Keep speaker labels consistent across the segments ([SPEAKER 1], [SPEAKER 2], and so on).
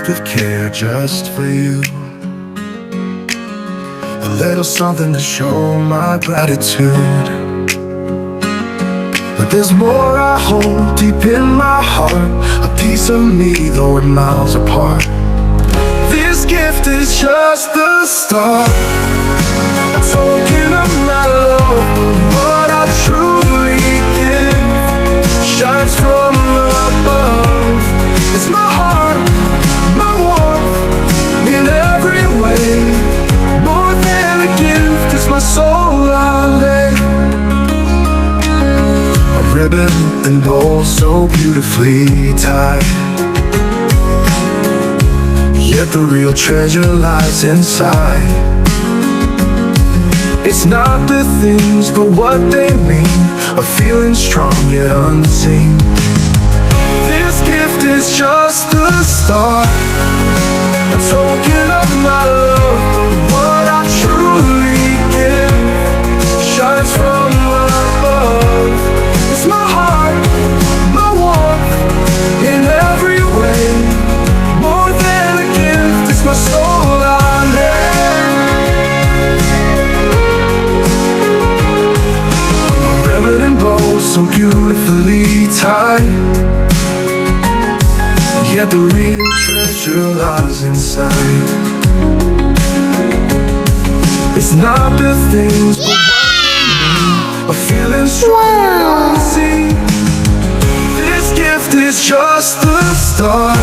[SPEAKER 1] gift of care just for you. A little something to show my gratitude. But there's more I hold deep in my heart, a piece of me though we're miles apart. This gift is just the start, a token of my love, what I truly give shines from above. It's my heart, my warmth, in every way. More than a gift, it's my soul I lay. A ribbon and bow so beautifully tied, yet the real treasure lies inside. It's not the things, but what they mean, a feeling strong yet unseen. This gift is just the start, a token of my love, what I truly give shines from above. It's my heart, my warmth, in every way. More than a gift, it's my soul I lay. A ribbon and bow so beautifully tied, yet the real treasure lies inside. It's not the things, but a feeling strong to see. This gift is just the start,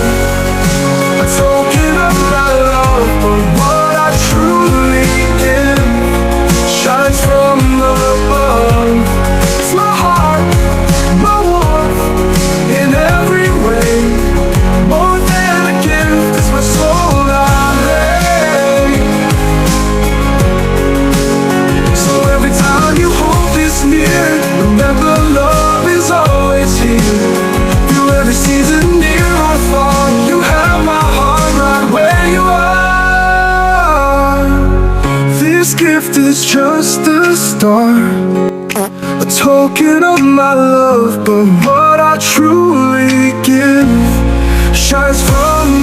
[SPEAKER 1] a token of my love, but what I truly give shines from above. It's my heart, my warmth, in every way. More than a gift, it's my soul I lay. So every time you hold this near, remember love is always here. Through every season, near or far, you have my heart right where you are. This gift is just the start, a token of my love, but what I truly give shines from